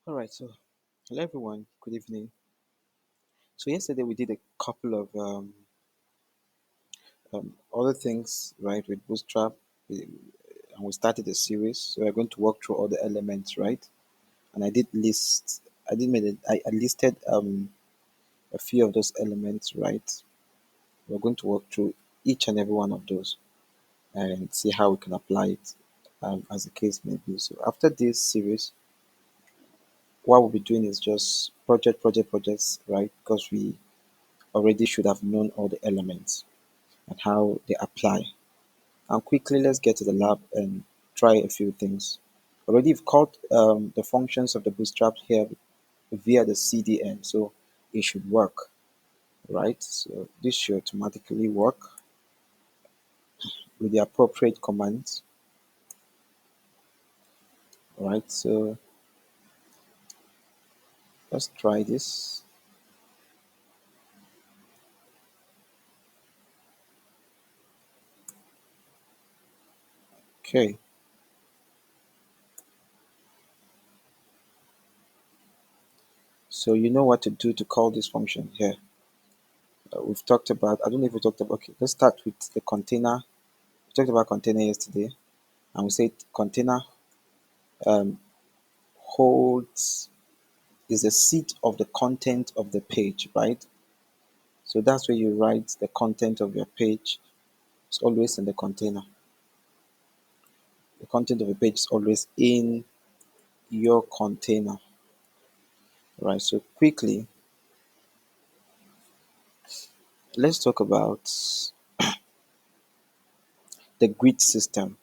All right, so hello everyone. Good evening. So yesterday we did a couple of other things, right, with Bootstrap, and we started a series. So we're going to walk through all the elements, right? And I did made it. I listed a few of those elements, right? We're going to walk through each and every one of those and see how we can apply it, as the case may be. So after this series, what we'll be doing is just projects, right? Because we already should have known all the elements and how they apply. And quickly, let's get to the lab and try a few things. Already, you've called the functions of the Bootstrap here via the CDN, so it should work, right? So this should automatically work with the appropriate commands, right? So let's try this. Okay, so you know what to do to call this function here. We've talked about, I don't know if we talked about, okay, let's start with the container. We talked about container yesterday, and we said container um, holds is the seat of the content of the page, right? So that's where you write the content of your page. It's always in the container. The content of a page is always in your container, right? So quickly, let's talk about the grid system,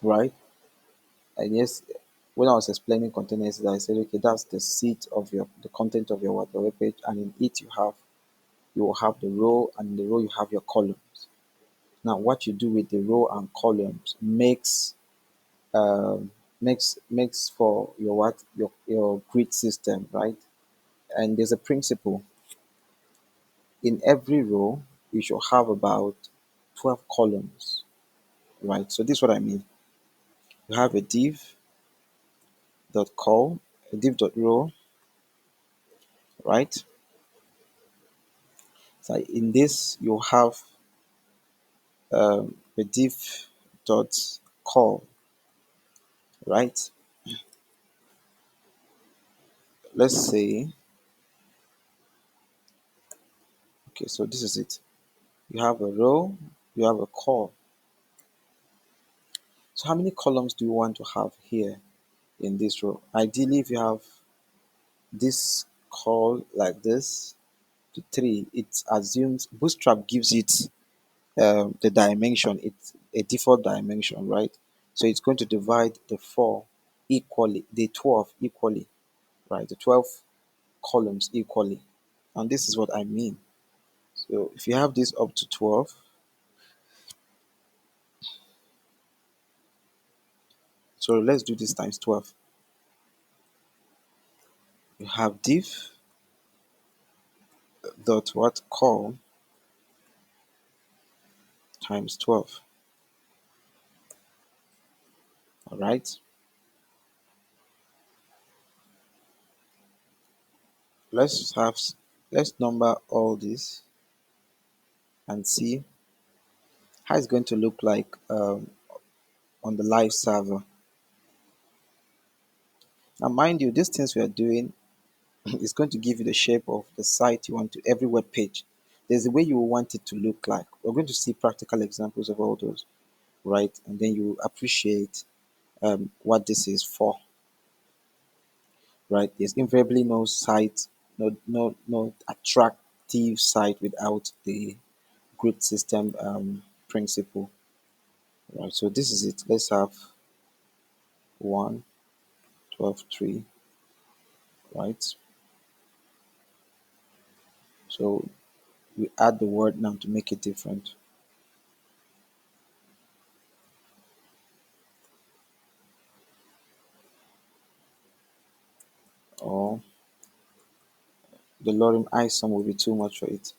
right? And yes, when I was explaining containers, I said, okay, that's the seat of the content of your web page, and in it you will have the row, and in the row you have your columns. Now, what you do with the row and columns um, makes for your your grid system, right? And there's a principle in every row you should have about 12 columns, right? So this is what I mean. You have a div dot col, a div dot row, right? So in this you have a div dot col, right? Let's say, okay, so this is it. You have a row, you have a col. So how many columns do you want to have here in this row? Ideally, if you have this call like this to 3, it assumes Bootstrap gives it the dimension. It's a default dimension, right? So it's going to divide the 4 equally, the 12 equally, right? The 12 columns equally. And this is what I mean. So if you have this up to 12, so let's do this times 12. You have div dot what call times 12. All right. Let's have let's number all this and see how it's going to look like on the live server. Now, mind you, these things we are doing is going to give you the shape of the site you want to every web page. There's a way you want it to look like. We're going to see practical examples of all those, right? And then you appreciate what this is for, right? There's invariably no site, no attractive site without the grid system principle, right? So this is it. Let's have 1, 12, 3, right? So we add the word now to make it different. Or the lorem icon will be too much for it.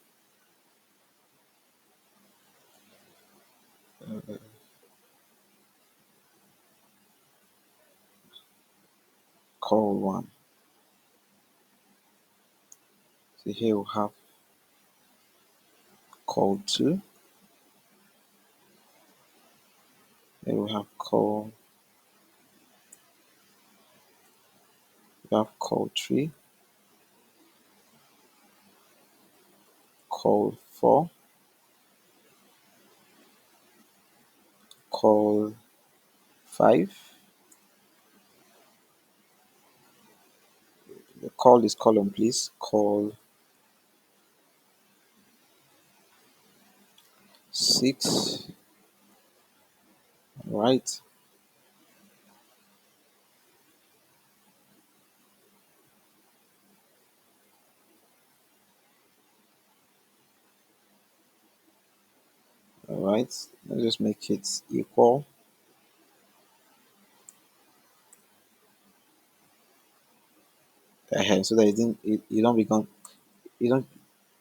call one. So here we have call two. Here we have call three, call four, call five. The call is column, please. Call six. Right. All right. Let's just make it equal. So that you don't become you don't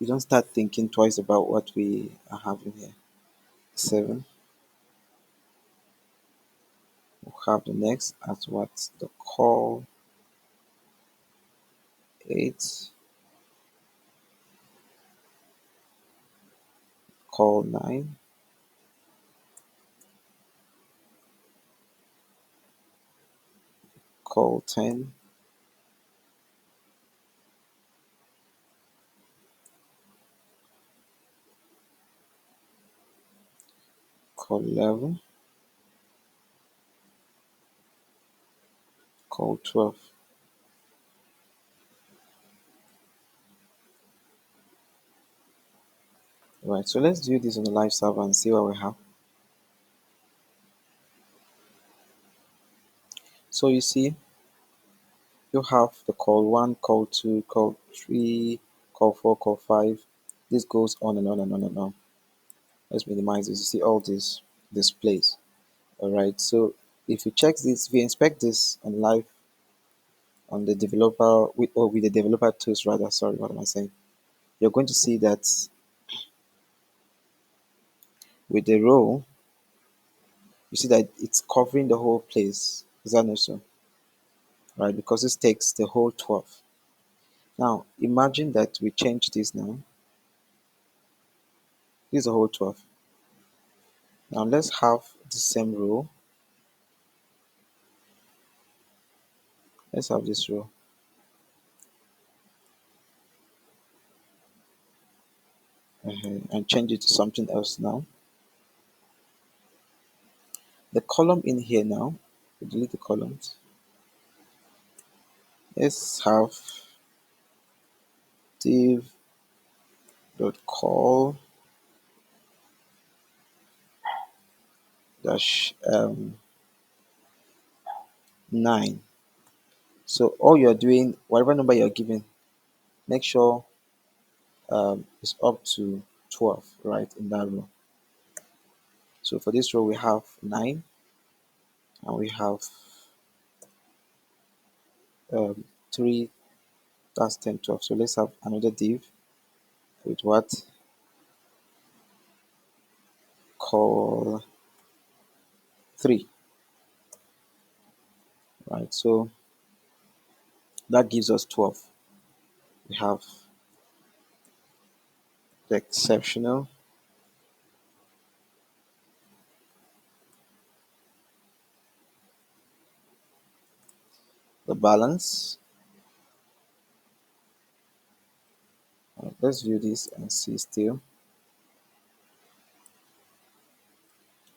you don't start thinking twice about what we are having here. Seven. We'll have the next as what the call eight, call nine, call 10, call 11, call 12. Right, so let's do this on the live server and see what we have. So you see, you have the call 1, call 2, call 3, call 4, call 5. This goes on and on and on and on. Let's minimize this. You see all these displays. All right, so if you check this, if you inspect this on live on the developer with the developer tools rather, sorry, what am I saying? You're going to see that with the row, you see that it's covering the whole place. Is that not so? Right, because this takes the whole 12. Now imagine that we change this now. This is the whole 12. Now let's have the same row. Let's have this row. And change it to something else now. The column in here now, we delete the columns. Let's have div dot call dash 9. So all you're doing, whatever number you're given, make sure it's up to 12, right, in that row. So for this row, we have 9 and we have 3, that's 10, 12. So let's have another div with what? Call 3, right? So that gives us 12. We have the exceptional, the balance. Let's view this and see still.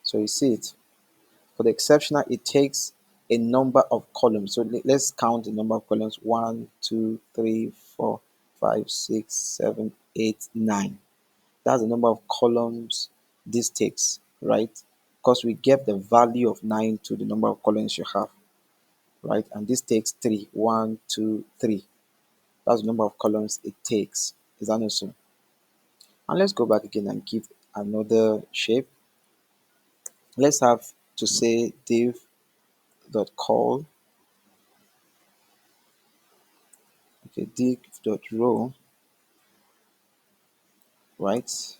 So you see it. For the exceptional, it takes a number of columns. So let's count the number of columns: 1, 2, 3, 4, 5, 6, 7, 8, 9. That's the number of columns this takes, right? Because we get the value of 9 to the number of columns you have, right? And this takes 3. 1, 2, 3. That's the number of columns it takes. Is that not so? And let's go back again and give another shape. Let's have to say div dot call, okay, div dot row, right?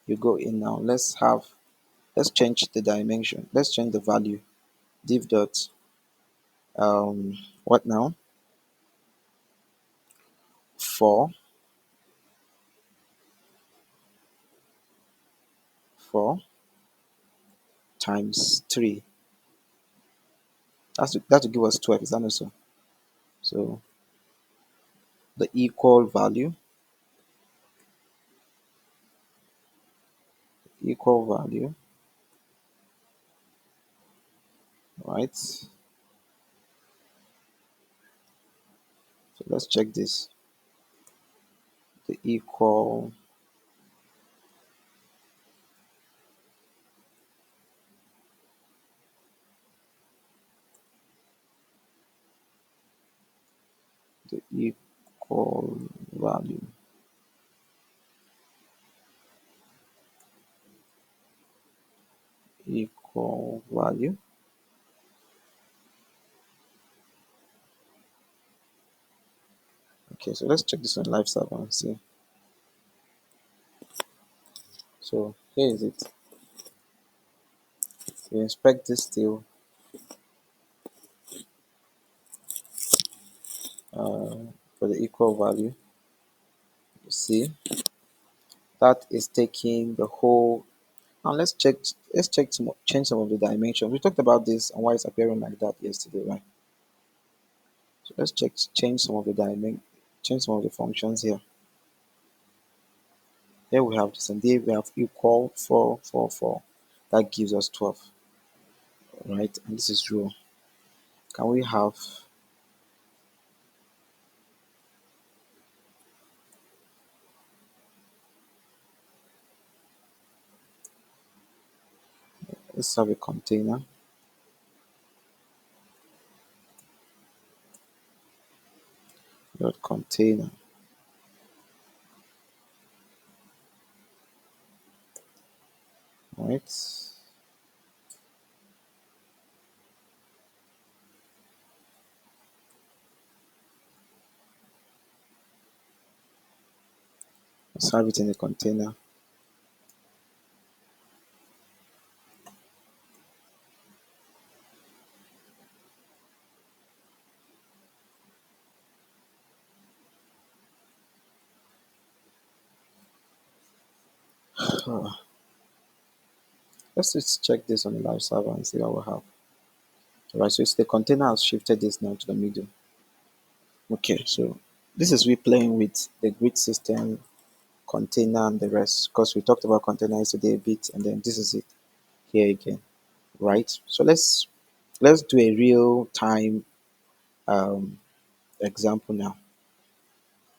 You go in now. Let's change the dimension. Let's change the value. Div dot What now? 4, 4 times 3. That will give us 12. Is that not so? So the equal value, right? So let's check this. The equal value. Equal value. Okay, so let's check this on live server and see. So here is it. We inspect this still. For the equal value, you see that is taking the whole. Now let's check change some of the dimensions. We talked about this and why it's appearing like that yesterday, right? So let's change some of the change some of the functions here. Here we have this, and there we have equal 4, 4, 4. That gives us 12, right? And this is row. Can we have, let's have a container. Dot container, right? Let's have it in a container. Let's just check this on the live server and see what we have. Alright, so it's the container has shifted this now to the middle. Okay, so this is we playing with the grid system, container, and the rest, because we talked about container yesterday a bit, and then this is it here again, right? So let's do a real time example now.